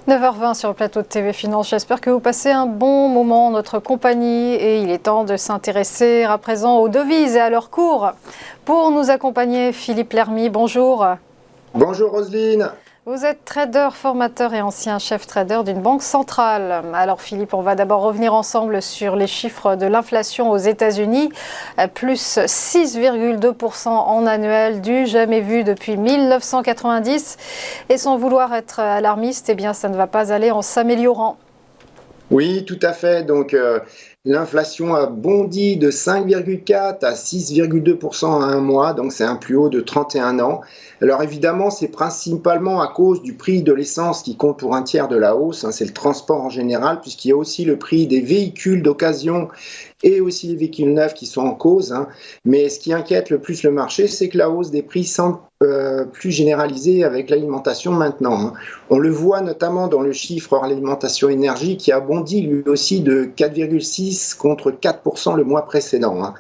9h20 sur le plateau de TV Finance. J'espère que vous passez un bon moment en notre compagnie et il est temps de s'intéresser à présent aux devises et à leur cours. Pour nous accompagner, Philippe Lermy, bonjour. Bonjour Roselyne. Vous êtes trader, formateur et ancien chef trader d'une banque centrale. Alors Philippe, on va d'abord revenir ensemble sur les chiffres de l'inflation aux États-Unis. Plus 6,2% en annuel, du jamais vu depuis 1990. Et sans vouloir être alarmiste, eh bien ça ne va pas aller en s'améliorant. Oui, tout à fait. Donc, l'inflation a bondi de 5,4 à 6,2% en un mois. Donc, c'est un plus haut de 31 ans. Alors, évidemment, c'est principalement à cause du prix de l'essence qui compte pour un tiers de la hausse. C'est le transport en général, puisqu'il y a aussi le prix des véhicules d'occasion et aussi les véhicules neufs qui sont en cause. Mais ce qui inquiète le plus le marché, c'est que la hausse des prix semble plus généralisée avec l'alimentation maintenant. On le voit notamment dans le chiffre hors l'alimentation énergie qui a bondi lui aussi de 4,6 contre 4% le mois précédent.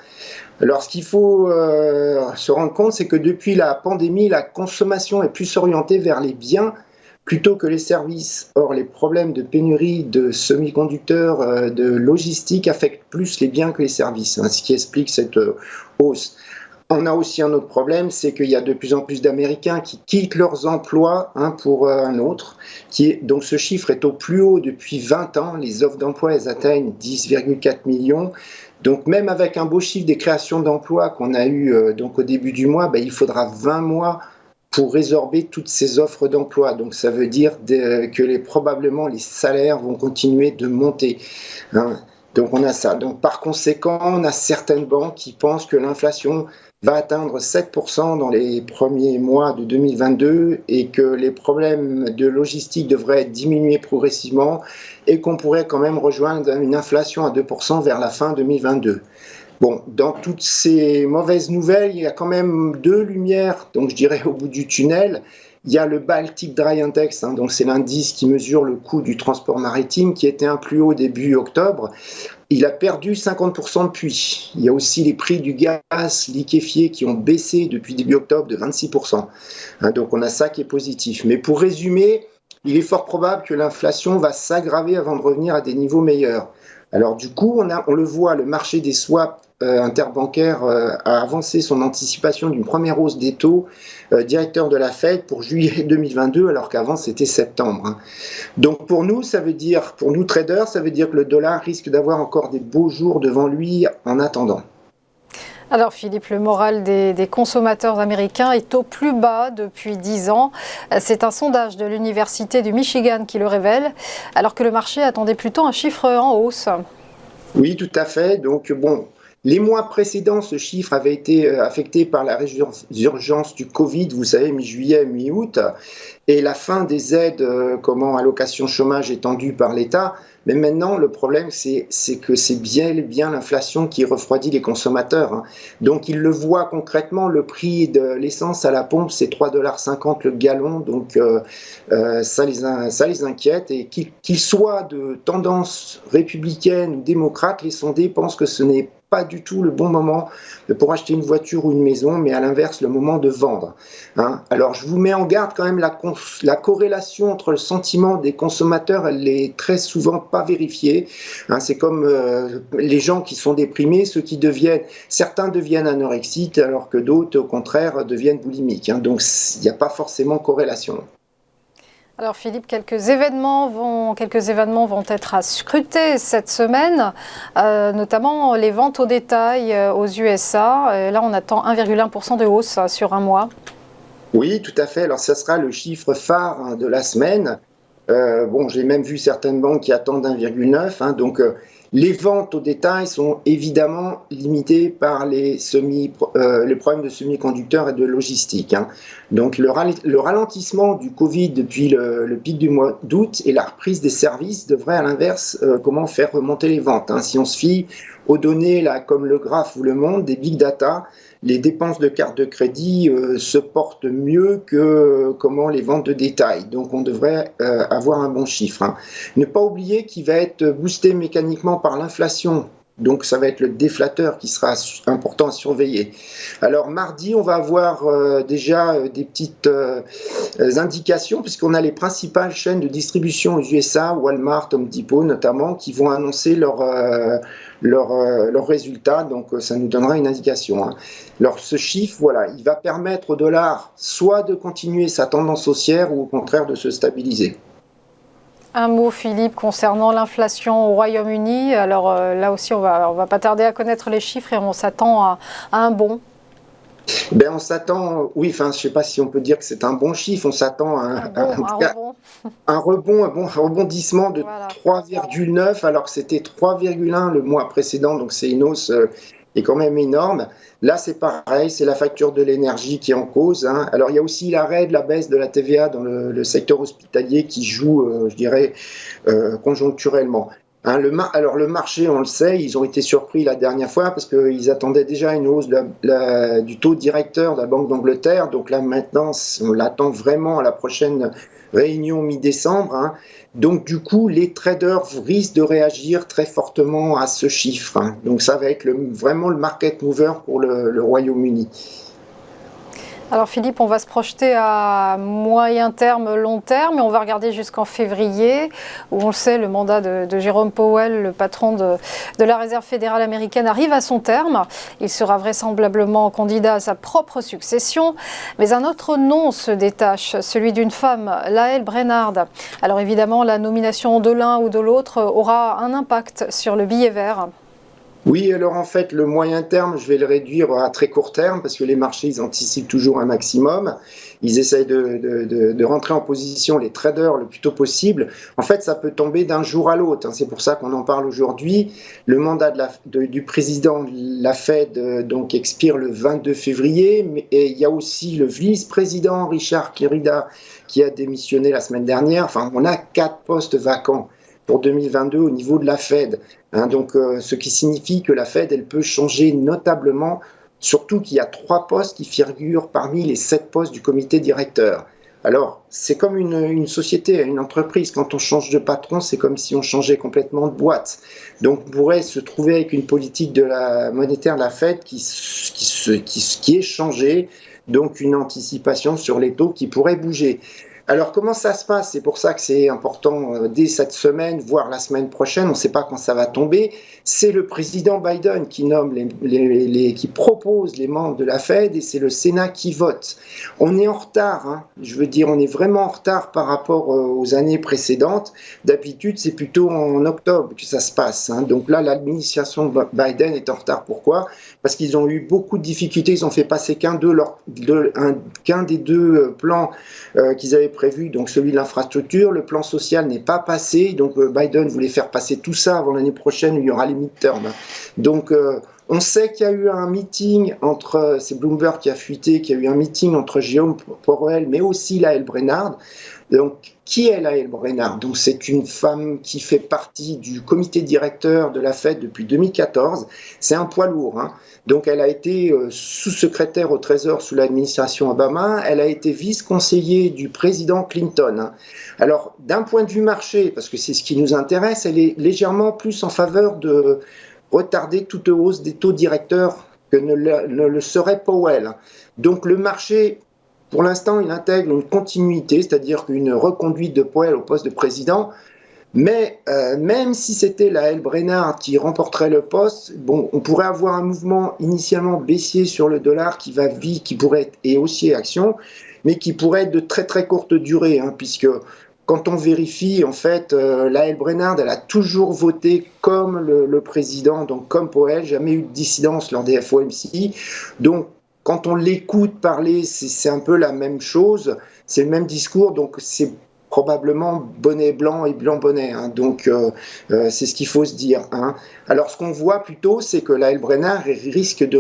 Alors ce qu'il faut se rendre compte, c'est que depuis la pandémie, la consommation est plus orientée vers les biens plutôt que les services. Or, les problèmes de pénurie de semi-conducteurs, de logistique affectent plus les biens que les services, ce qui explique cette hausse. On a aussi un autre problème, c'est qu'il y a de plus en plus d'Américains qui quittent leurs emplois pour un autre. Donc ce chiffre est au plus haut depuis 20 ans. Les offres d'emploi, elles atteignent 10,4 millions. Donc même avec un beau chiffre des créations d'emplois qu'on a eu donc au début du mois, il faudra 20 mois pour résorber toutes ces offres d'emploi. Donc ça veut dire que probablement les salaires vont continuer de monter. Donc on a ça. Donc par conséquent, on a certaines banques qui pensent que l'inflation va atteindre 7% dans les premiers mois de 2022 et que les problèmes de logistique devraient diminuer progressivement et qu'on pourrait quand même rejoindre une inflation à 2% vers la fin 2022. Bon, dans toutes ces mauvaises nouvelles, il y a quand même deux lumières, donc je dirais au bout du tunnel. Il y a le Baltic Dry Index, donc c'est l'indice qui mesure le coût du transport maritime, qui était un plus haut début octobre. Il a perdu 50% depuis. Il y a aussi les prix du gaz liquéfié qui ont baissé depuis début octobre de 26%. Donc on a ça qui est positif. Mais pour résumer, il est fort probable que l'inflation va s'aggraver avant de revenir à des niveaux meilleurs. Alors du coup, on le voit, le marché des swaps interbancaires a avancé son anticipation d'une première hausse des taux directeur de la Fed pour juillet 2022, alors qu'avant c'était septembre. Donc pour nous, pour nous traders, ça veut dire que le dollar risque d'avoir encore des beaux jours devant lui en attendant. Alors Philippe, le moral des consommateurs américains est au plus bas depuis 10 ans. C'est un sondage de l'Université du Michigan qui le révèle, alors que le marché attendait plutôt un chiffre en hausse. Oui, tout à fait. Donc bon, les mois précédents, ce chiffre avait été affecté par la résurgence du Covid, vous savez, mi-juillet, mi-août, et la fin des aides, allocation chômage étendues par l'État. Mais maintenant, le problème, c'est que c'est bien l'inflation qui refroidit les consommateurs. Donc, ils le voient concrètement, le prix de l'essence à la pompe, c'est 3,50 $ le gallon. Donc, ça les inquiète. Et qu'ils soient de tendance républicaine ou démocrate, les sondés pensent que ce n'est pas du tout le bon moment pour acheter une voiture ou une maison, mais à l'inverse, le moment de vendre. Alors, je vous mets en garde quand même, la corrélation entre le sentiment des consommateurs, elle est très souvent pas vérifiée. C'est comme les gens qui sont déprimés, certains deviennent anorexiques, alors que d'autres, au contraire, deviennent boulimiques. Donc, il n'y a pas forcément corrélation. Alors Philippe, quelques événements vont être à scruter cette semaine, notamment les ventes au détail aux USA. Là, on attend 1,1% de hausse sur un mois. Oui, tout à fait. Alors, ça sera le chiffre phare de la semaine. J'ai même vu certaines banques qui attendent 1,9. Donc, les ventes au détail sont évidemment limitées par les problèmes de semi-conducteurs et de logistique. Donc, le ralentissement du Covid depuis le pic du mois d'août et la reprise des services devrait à l'inverse faire remonter les ventes. Si on se fie aux données, là, comme le graphe vous le montre, des big data, les dépenses de carte de crédit se portent mieux que les ventes de détail. Donc on devrait avoir un bon chiffre. Ne pas oublier qu'il va être boosté mécaniquement par l'inflation Donc ça va être le déflateur qui sera important à surveiller. Alors mardi, on va avoir déjà des petites indications, puisqu'on a les principales chaînes de distribution aux USA, Walmart, Home Depot notamment, qui vont annoncer leurs résultats. Donc ça nous donnera une indication. Hein. Alors ce chiffre, voilà, il va permettre au dollar soit de continuer sa tendance haussière ou au contraire de se stabiliser. Un mot, Philippe, concernant l'inflation au Royaume-Uni. Alors là aussi, on va pas tarder à connaître les chiffres et on s'attend à un bond. Ben on s'attend, oui, enfin, je sais pas si on peut dire que c'est un bon chiffre, on s'attend à un rebondissement de voilà. 3,9 alors que c'était 3,1 le mois précédent, donc c'est une hausse qui est quand même énorme. Là, c'est pareil, c'est la facture de l'énergie qui est en cause. Hein. Alors, il y a aussi l'arrêt de la baisse de la TVA dans le secteur hospitalier qui joue, je dirais, conjoncturellement. Hein, alors, le marché, on le sait, ils ont été surpris la dernière fois parce qu'ils attendaient déjà une hausse du taux directeur de la Banque d'Angleterre. Donc là, maintenant, on l'attend vraiment à la prochaine réunion mi-décembre. Hein. Donc du coup, les traders risquent de réagir très fortement à ce chiffre. Hein. Donc ça va être vraiment le market mover pour le Royaume-Uni. Alors Philippe, on va se projeter à moyen terme, long terme, et on va regarder jusqu'en février, où on le sait, le mandat de Jérôme Powell, le patron de la Réserve fédérale américaine, arrive à son terme. Il sera vraisemblablement candidat à sa propre succession. Mais un autre nom se détache, celui d'une femme, Lael Brainard. Alors évidemment, la nomination de l'un ou de l'autre aura un impact sur le billet vert. Oui, alors en fait, le moyen terme, je vais le réduire à très court terme parce que les marchés, ils anticipent toujours un maximum. Ils essayent de rentrer en position, les traders, le plus tôt possible. En fait, ça peut tomber d'un jour à l'autre. Hein. C'est pour ça qu'on en parle aujourd'hui. Le mandat du président de la Fed donc expire le 22 février. Et il y a aussi le vice-président Richard Kirida qui a démissionné la semaine dernière. Enfin, on a 4 postes vacants pour 2022 au niveau de la Fed. Hein, donc, ce qui signifie que la Fed, elle peut changer notablement, surtout qu'il y a 3 postes qui figurent parmi les 7 postes du comité directeur. Alors, c'est comme une société, une entreprise. Quand on change de patron, c'est comme si on changeait complètement de boîte. Donc, on pourrait se trouver avec une politique de la monétaire de la Fed qui est changée, donc une anticipation sur les taux qui pourrait bouger. Alors, comment ça se passe? C'est pour ça que c'est important dès cette semaine, voire la semaine prochaine, on ne sait pas quand ça va tomber. C'est le président Biden qui nomme qui propose les membres de la Fed et c'est le Sénat qui vote. On est en retard, hein. Je veux dire, on est vraiment en retard par rapport aux années précédentes. D'habitude, c'est plutôt en octobre que ça se passe. Hein. Donc là, l'administration Biden est en retard. Pourquoi? Parce qu'ils ont eu beaucoup de difficultés. Ils ont fait passer qu'un des deux plans qu'ils avaient prévu, donc celui de l'infrastructure. Le plan social n'est pas passé, donc Biden voulait faire passer tout ça avant l'année prochaine où il y aura les midterms. Donc on sait qu'il y a eu un meeting c'est Bloomberg qui a fuité, qu'il y a eu un meeting entre Jérôme Powell, mais aussi Lael Brainard. Donc, qui est Lael Brainard? Donc, c'est une femme qui fait partie du comité directeur de la Fed depuis 2014. C'est un poids lourd. Hein. Donc, elle a été sous-secrétaire au Trésor sous l'administration Obama. Elle a été vice-conseillère du président Clinton. Hein. Alors, d'un point de vue marché, parce que c'est ce qui nous intéresse, elle est légèrement plus en faveur de retarder toute hausse des taux directeurs que ne le serait Powell. Donc, le marché... Pour l'instant, il intègre une continuité, c'est-à-dire une reconduite de Powell au poste de président. Mais même si c'était Lael Brainard qui remporterait le poste, bon, on pourrait avoir un mouvement initialement baissier sur le dollar qui pourrait être, et haussier action, mais qui pourrait être de très très courte durée, hein, puisque quand on vérifie, en fait, Lael Brainard, elle a toujours voté comme le président, donc comme Powell, jamais eu de dissidence lors des FOMC. Donc, quand on l'écoute parler, c'est un peu la même chose, c'est le même discours, donc c'est probablement bonnet blanc et blanc bonnet. Hein, donc c'est ce qu'il faut se dire. Hein. Alors ce qu'on voit plutôt, c'est que Lael Brainard risque de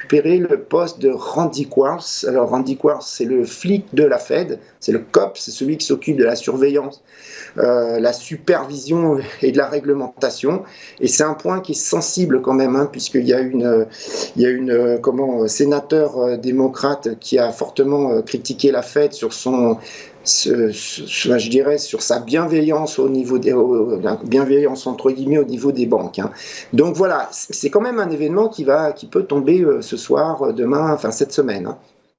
récupérer le poste de Randy Quartz. Alors Randy Quartz, c'est le flic de la Fed, c'est le cop, c'est celui qui s'occupe de la surveillance, la supervision et de la réglementation. Et c'est un point qui est sensible quand même, hein, puisqu'il y a une sénateur démocrate qui a fortement critiqué la Fed sur je dirais sur sa bienveillance au niveau la bienveillance entre guillemets au niveau des banques, hein. Donc voilà, c'est quand même un événement qui peut tomber ce soir, demain, enfin cette semaine, hein.